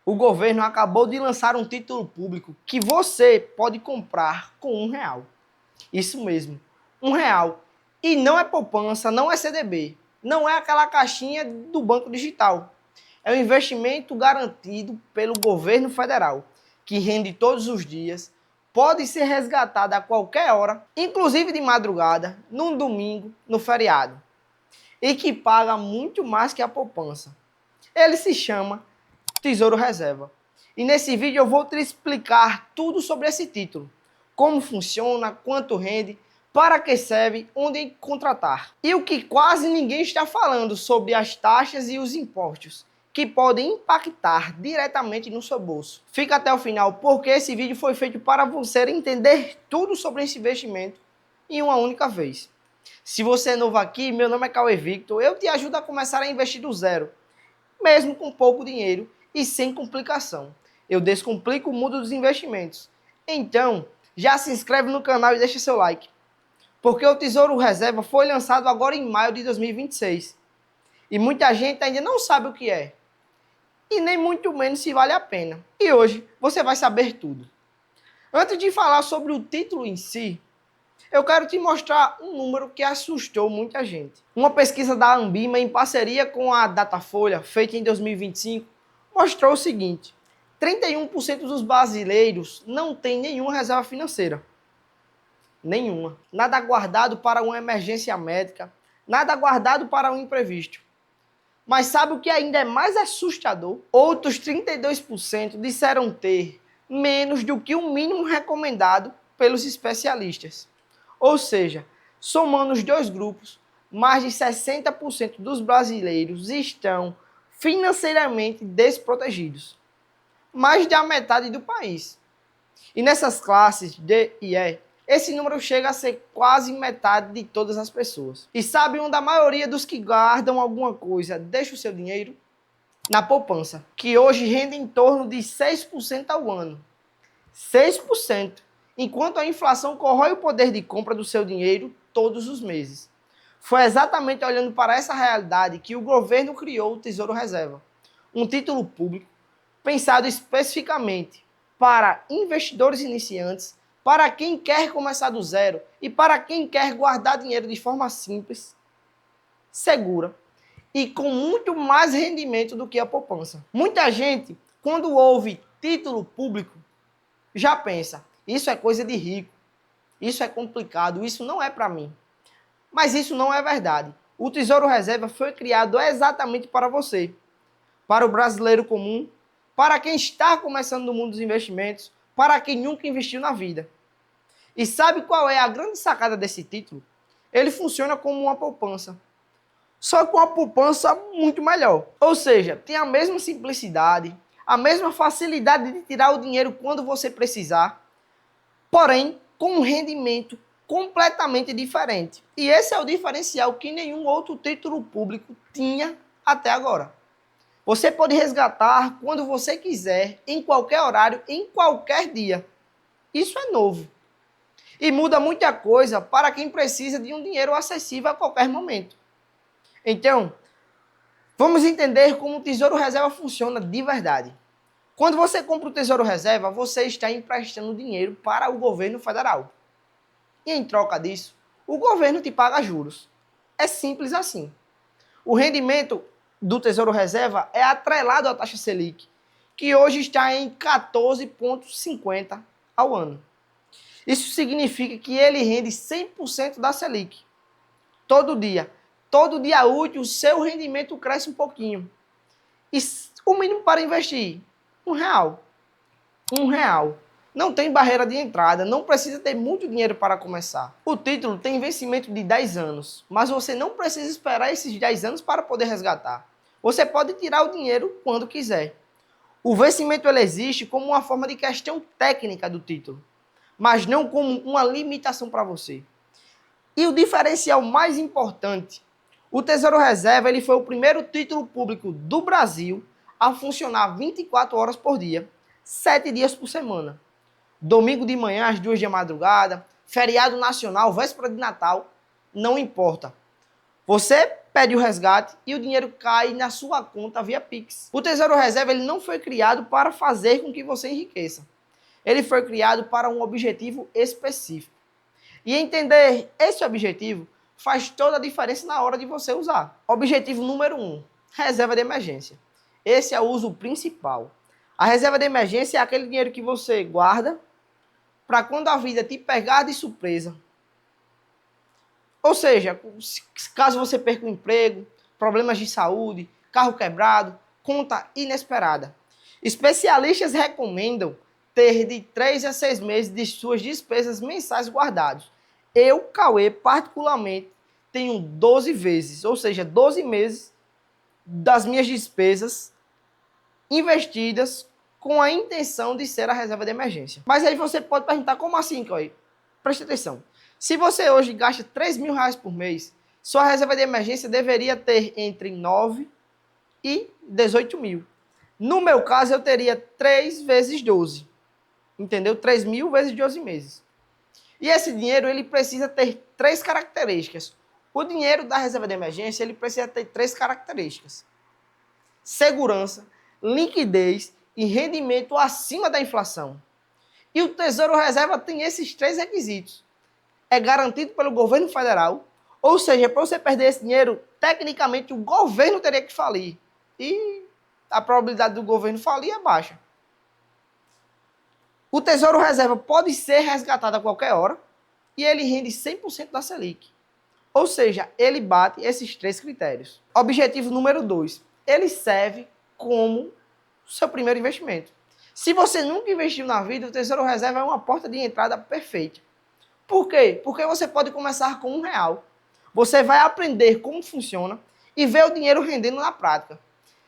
O governo acabou de lançar um título público que você pode comprar com R$ 1. Isso mesmo, R$ 1. E não é poupança, não é CDB, não é aquela caixinha do Banco Digital. É um investimento garantido pelo governo federal, que rende todos os dias, pode ser resgatado a qualquer hora, inclusive de madrugada, num domingo, no feriado, e que paga muito mais que a poupança. Ele se chama Tesouro Reserva. E nesse vídeo eu vou te explicar tudo sobre esse título. Como funciona, quanto rende, para que serve, onde contratar. E o que quase ninguém está falando sobre as taxas e os impostos, que podem impactar diretamente no seu bolso. Fica até o final, porque esse vídeo foi feito para você entender tudo sobre esse investimento em uma única vez. Se você é novo aqui, meu nome é Cauê Victor, eu te ajudo a começar a investir do zero, mesmo com pouco dinheiro e sem complicação. Eu descomplico o mundo dos investimentos. Então, já se inscreve no canal e deixa seu like. Porque o Tesouro Reserva foi lançado agora em maio de 2026. E muita gente ainda não sabe o que é. E nem muito menos se vale a pena. E hoje você vai saber tudo. Antes de falar sobre o título em si, eu quero te mostrar um número que assustou muita gente. Uma pesquisa da Ambima, em parceria com a Datafolha, feita em 2025, mostrou o seguinte: 31% dos brasileiros não tem nenhuma reserva financeira. Nenhuma. Nada guardado para uma emergência médica, nada guardado para um imprevisto. Mas sabe o que ainda é mais assustador? Outros 32% disseram ter menos do que o mínimo recomendado pelos especialistas. Ou seja, somando os dois grupos, mais de 60% dos brasileiros estão financeiramente desprotegidos. Mais da metade do país. E nessas classes D e E, esse número chega a ser quase metade de todas as pessoas. E sabe onde a maioria dos que guardam alguma coisa deixa o seu dinheiro? Na poupança, que hoje rende em torno de 6% ao ano. 6%. Enquanto a inflação corrói o poder de compra do seu dinheiro todos os meses. Foi exatamente olhando para essa realidade que o governo criou o Tesouro Reserva, um título público pensado especificamente para investidores iniciantes, para quem quer começar do zero e para quem quer guardar dinheiro de forma simples, segura e com muito mais rendimento do que a poupança. Muita gente, quando ouve título público, já pensa: isso é coisa de rico, isso é complicado, isso não é para mim. Mas isso não é verdade. O Tesouro Reserva foi criado exatamente para você, para o brasileiro comum, para quem está começando no mundo dos investimentos, para quem nunca investiu na vida. E sabe qual é a grande sacada desse título? Ele funciona como uma poupança, só com uma poupança muito melhor. Ou seja, tem a mesma simplicidade, a mesma facilidade de tirar o dinheiro quando você precisar, porém com um rendimento completamente diferente. E esse é o diferencial que nenhum outro título público tinha até agora. Você pode resgatar quando você quiser, em qualquer horário, em qualquer dia. Isso é novo. E muda muita coisa para quem precisa de um dinheiro acessível a qualquer momento. Então, vamos entender como o Tesouro Reserva funciona de verdade. Quando você compra o Tesouro Reserva, você está emprestando dinheiro para o governo federal. E em troca disso, o governo te paga juros. É simples assim. O rendimento do Tesouro Reserva é atrelado à taxa Selic, que hoje está em 14,50 ao ano. Isso significa que ele rende 100% da Selic. Todo dia. Todo dia útil, o seu rendimento cresce um pouquinho. E o mínimo para investir? R$ 1. R$ 1. Não tem barreira de entrada, não precisa ter muito dinheiro para começar. O título tem vencimento de 10 anos, mas você não precisa esperar esses 10 anos para poder resgatar. Você pode tirar o dinheiro quando quiser. O vencimento ele existe como uma forma de questão técnica do título, mas não como uma limitação para você. E o diferencial mais importante, o Tesouro Reserva ele foi o primeiro título público do Brasil a funcionar 24 horas por dia, 7 dias por semana. Domingo de manhã às 2 da madrugada, feriado nacional, véspera de Natal, não importa. Você pede o resgate e o dinheiro cai na sua conta via Pix. O Tesouro Reserva ele não foi criado para fazer com que você enriqueça. Ele foi criado para um objetivo específico. E entender esse objetivo faz toda a diferença na hora de você usar. Objetivo número 1, reserva de emergência. Esse é o uso principal. A reserva de emergência é aquele dinheiro que você guarda para quando a vida te pegar de surpresa. Ou seja, caso você perca o emprego, problemas de saúde, carro quebrado, conta inesperada. Especialistas recomendam ter de 3 a 6 meses de suas despesas mensais guardados. Eu, Cauê, particularmente, tenho 12 vezes, ou seja, 12 meses das minhas despesas investidas com a intenção de ser a reserva de emergência. Mas aí você pode perguntar, como assim, Cauê? Preste atenção. Se você hoje gasta R$3.000 por mês, sua reserva de emergência deveria ter entre 9 e 18 mil. No meu caso, eu teria 3 vezes 12. Entendeu? 3.000 vezes 12 meses. E esse dinheiro, ele precisa ter 3 características. O dinheiro da reserva de emergência, ele precisa ter 3 características. Segurança, liquidez e rendimento acima da inflação. E o Tesouro Reserva tem esses 3 requisitos. É garantido pelo governo federal, ou seja, para você perder esse dinheiro, tecnicamente o governo teria que falir. E a probabilidade do governo falir é baixa. O Tesouro Reserva pode ser resgatado a qualquer hora e ele rende 100% da Selic. Ou seja, ele bate esses 3 critérios. Objetivo número 2, ele serve como seu primeiro investimento. Se você nunca investiu na vida, o Tesouro Reserva é uma porta de entrada perfeita. Por quê? Porque você pode começar com R$1. Você vai aprender como funciona e ver o dinheiro rendendo na prática.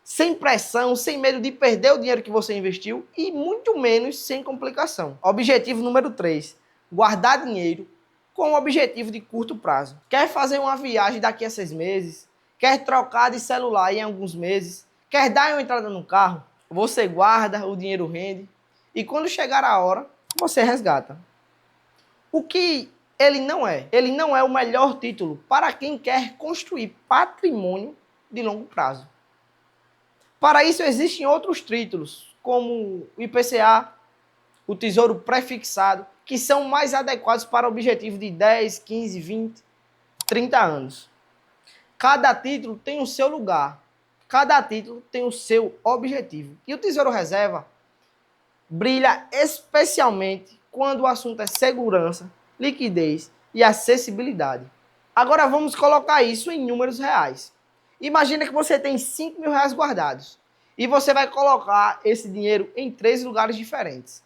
Sem pressão, sem medo de perder o dinheiro que você investiu e muito menos sem complicação. Objetivo número 3, guardar dinheiro com um objetivo de curto prazo. Quer fazer uma viagem daqui a 6 meses? Quer trocar de celular em alguns meses? Quer dar uma entrada no carro? Você guarda, o dinheiro rende e quando chegar a hora, você resgata. O que ele não é? Ele não é o melhor título para quem quer construir patrimônio de longo prazo. Para isso existem outros títulos, como o IPCA, o Tesouro Prefixado, que são mais adequados para o objetivo de 10, 15, 20, 30 anos. Cada título tem o seu lugar, cada título tem o seu objetivo. E o Tesouro Reserva brilha especialmente quando o assunto é segurança, liquidez e acessibilidade. Agora vamos colocar isso em números reais. Imagina que você tem R$5.000 guardados e você vai colocar esse dinheiro em 3 lugares diferentes.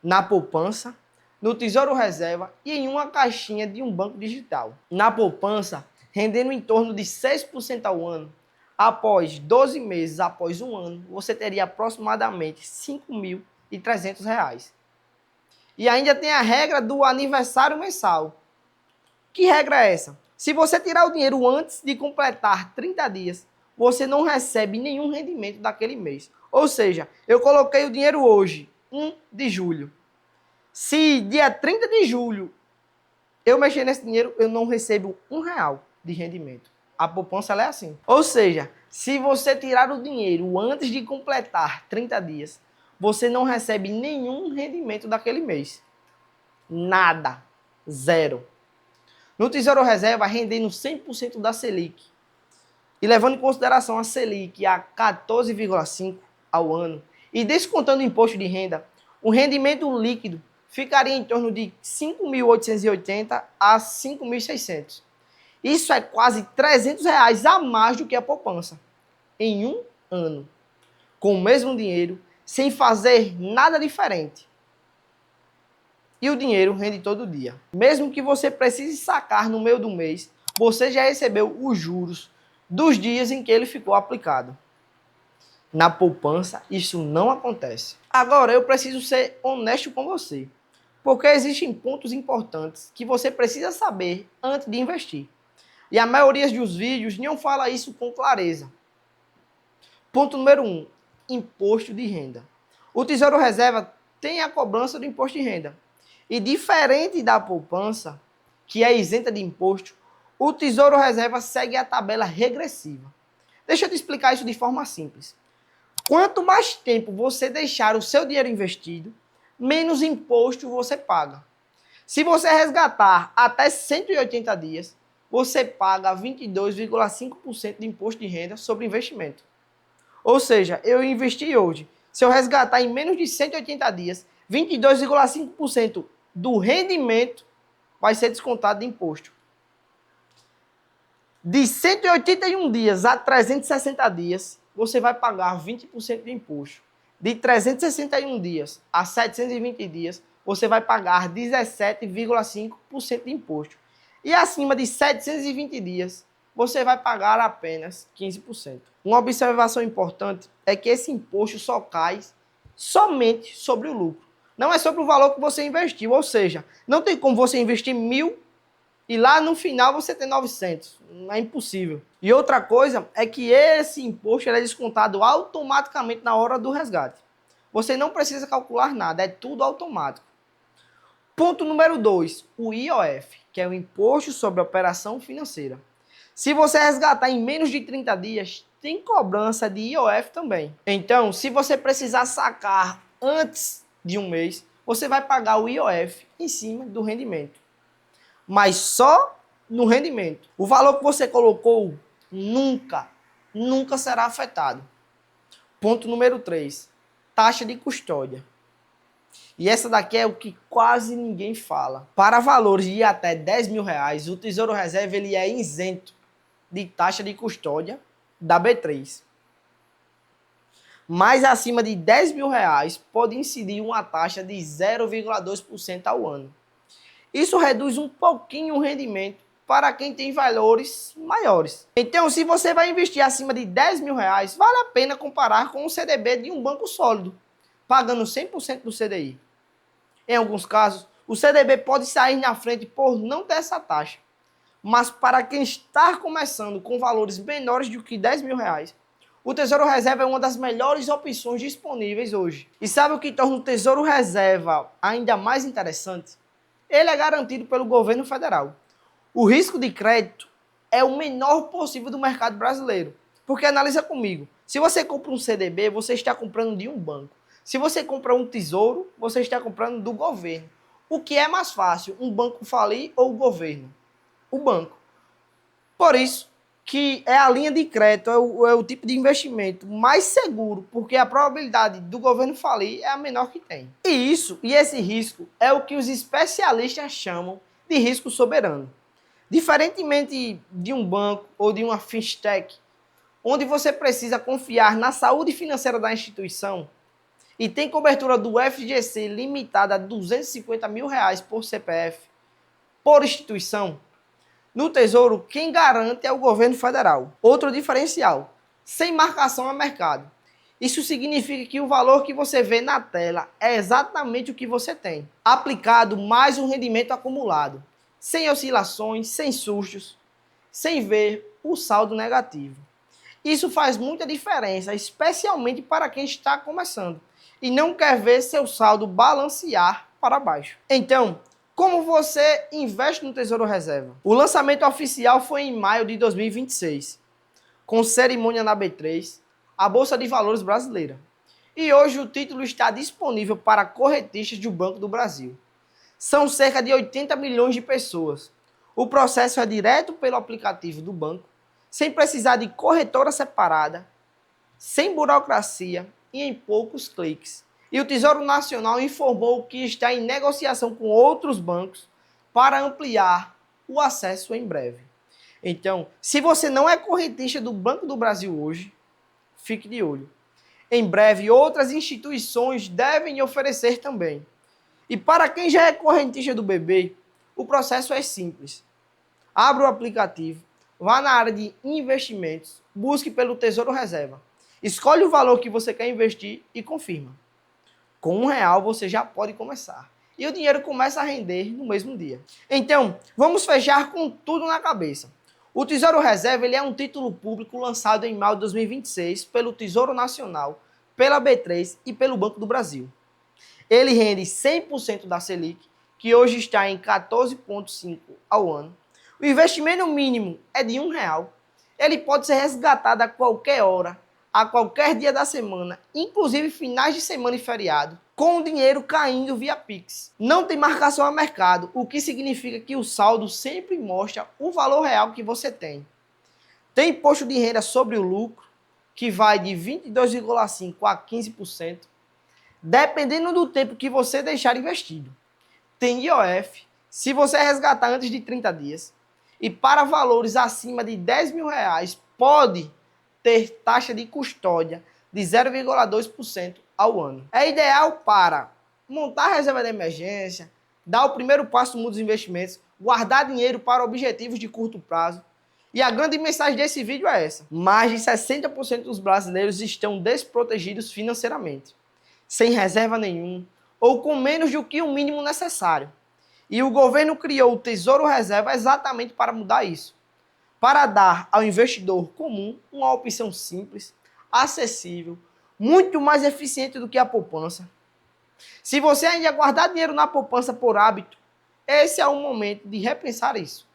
Na poupança, no Tesouro Reserva e em uma caixinha de um banco digital. Na poupança, rendendo em torno de 6% ao ano, após 12 meses, após um ano, você teria aproximadamente R$5.300. E ainda tem a regra do aniversário mensal. Que regra é essa? Se você tirar o dinheiro antes de completar 30 dias, você não recebe nenhum rendimento daquele mês. Ou seja, eu coloquei o dinheiro hoje, 1 de julho. Se dia 30 de julho eu mexer nesse dinheiro, eu não recebo R$1 de rendimento. A poupança ela é assim. Ou seja, se você tirar o dinheiro antes de completar 30 dias, você não recebe nenhum rendimento daquele mês. Nada. Zero. No Tesouro Reserva, rendendo 100% da Selic. E levando em consideração a Selic a 14,5% ao ano, e descontando o imposto de renda, o rendimento líquido ficaria em torno de 5.880 a 5.600. Isso é quase R$300 a mais do que a poupança. Em um ano. Com o mesmo dinheiro, sem fazer nada diferente. E o dinheiro rende todo dia. Mesmo que você precise sacar no meio do mês, você já recebeu os juros dos dias em que ele ficou aplicado. Na poupança, isso não acontece. Agora, eu preciso ser honesto com você, porque existem pontos importantes que você precisa saber antes de investir. E a maioria dos vídeos não fala isso com clareza. Ponto número 1, imposto de renda. O Tesouro Reserva tem a cobrança do imposto de renda. E diferente da poupança, que é isenta de imposto, o Tesouro Reserva segue a tabela regressiva. Deixa eu te explicar isso de forma simples. Quanto mais tempo você deixar o seu dinheiro investido, menos imposto você paga. Se você resgatar até 180 dias, você paga 22,5% de imposto de renda sobre investimento. Ou seja, eu investi hoje. Se eu resgatar em menos de 180 dias, 22,5% do rendimento vai ser descontado de imposto. De 181 dias a 360 dias, você vai pagar 20% de imposto. De 361 dias a 720 dias, você vai pagar 17,5% de imposto. E acima de 720 dias, você vai pagar apenas 15%. Uma observação importante é que esse imposto só cai somente sobre o lucro. Não é sobre o valor que você investiu, ou seja, não tem como você investir 1.000 e lá no final você tem 900. É impossível. E outra coisa é que esse imposto é descontado automaticamente na hora do resgate. Você não precisa calcular nada, é tudo automático. Ponto número 2, o IOF, que é o Imposto sobre a Operação Financeira. Se você resgatar em menos de 30 dias, tem cobrança de IOF também. Então, se você precisar sacar antes de um mês, você vai pagar o IOF em cima do rendimento. Mas só no rendimento. O valor que você colocou nunca será afetado. Ponto número 3, taxa de custódia. E essa daqui é o que quase ninguém fala. Para valores de até 10 mil reais, o Tesouro Reserva ele é isento de taxa de custódia da B3. Mas acima de 10 mil reais, pode incidir uma taxa de 0,2% ao ano. Isso reduz um pouquinho o rendimento para quem tem valores maiores. Então, se você vai investir acima de 10 mil reais, vale a pena comparar com o CDB de um banco sólido, pagando 100% do CDI. Em alguns casos, o CDB pode sair na frente por não ter essa taxa. Mas para quem está começando com valores menores do que 10 mil reais, o Tesouro Reserva é uma das melhores opções disponíveis hoje. E sabe o que torna o Tesouro Reserva ainda mais interessante? Ele é garantido pelo governo federal. O risco de crédito é o menor possível do mercado brasileiro. Porque analisa comigo, se você compra um CDB, você está comprando de um banco. Se você compra um tesouro, você está comprando do governo. O que é mais fácil, um banco falir ou o governo? O banco. Por isso que é a linha de crédito, é o tipo de investimento mais seguro, porque a probabilidade do governo falir é a menor que tem. E esse risco é o que os especialistas chamam de risco soberano. Diferentemente de um banco ou de uma fintech, onde você precisa confiar na saúde financeira da instituição e tem cobertura do FGC limitada a 250 mil reais por CPF, por instituição, no Tesouro, quem garante é o governo federal. Outro diferencial, sem marcação a mercado. Isso significa que o valor que você vê na tela é exatamente o que você tem, aplicado mais um rendimento acumulado, sem oscilações, sem sustos, sem ver o saldo negativo. Isso faz muita diferença, especialmente para quem está começando e não quer ver seu saldo balancear para baixo. Então, como você investe no Tesouro Reserva? O lançamento oficial foi em maio de 2026, com cerimônia na B3, a Bolsa de Valores brasileira. E hoje o título está disponível para correntistas do Banco do Brasil. São cerca de 80 milhões de pessoas. O processo é direto pelo aplicativo do banco, sem precisar de corretora separada, sem burocracia e em poucos cliques. E o Tesouro Nacional informou que está em negociação com outros bancos para ampliar o acesso em breve. Então, se você não é correntista do Banco do Brasil hoje, fique de olho. Em breve, outras instituições devem oferecer também. E para quem já é correntista do BB, o processo é simples. Abra o aplicativo, vá na área de investimentos, busque pelo Tesouro Reserva. Escolhe o valor que você quer investir e confirma. Com R$1 você já pode começar. E o dinheiro começa a render no mesmo dia. Então, vamos fechar com tudo na cabeça. O Tesouro Reserva ele é um título público lançado em maio de 2026 pelo Tesouro Nacional, pela B3 e pelo Banco do Brasil. Ele rende 100% da Selic, que hoje está em 14,5% ao ano. O investimento mínimo é de R$ 1. Ele pode ser resgatado a qualquer hora, a qualquer dia da semana, inclusive finais de semana e feriado, com o dinheiro caindo via Pix. Não tem marcação a mercado, o que significa que o saldo sempre mostra o valor real que você tem. Tem imposto de renda sobre o lucro, que vai de 22,5% a 15%, dependendo do tempo que você deixar investido. Tem IOF, se você resgatar antes de 30 dias. E para valores acima de R$ 10.000, pode ter taxa de custódia de 0,2% ao ano. É ideal para montar a reserva de emergência, dar o primeiro passo no mundo dos investimentos, guardar dinheiro para objetivos de curto prazo. E a grande mensagem desse vídeo é essa: mais de 60% dos brasileiros estão desprotegidos financeiramente, sem reserva nenhuma ou com menos do que o mínimo necessário. E o governo criou o Tesouro Reserva exatamente para mudar isso, para dar ao investidor comum uma opção simples, acessível, muito mais eficiente do que a poupança. Se você ainda guardar dinheiro na poupança por hábito, esse é o momento de repensar isso.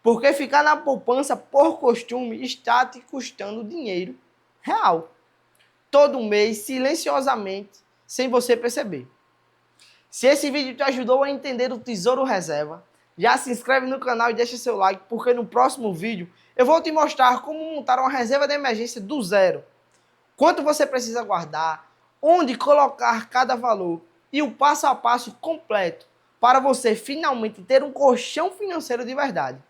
Porque ficar na poupança por costume está te custando dinheiro real, todo mês, silenciosamente, sem você perceber. Se esse vídeo te ajudou a entender o Tesouro Reserva, já se inscreve no canal e deixa seu like, porque no próximo vídeo eu vou te mostrar como montar uma reserva de emergência do zero. Quanto você precisa guardar, onde colocar cada valor e o passo a passo completo para você finalmente ter um colchão financeiro de verdade.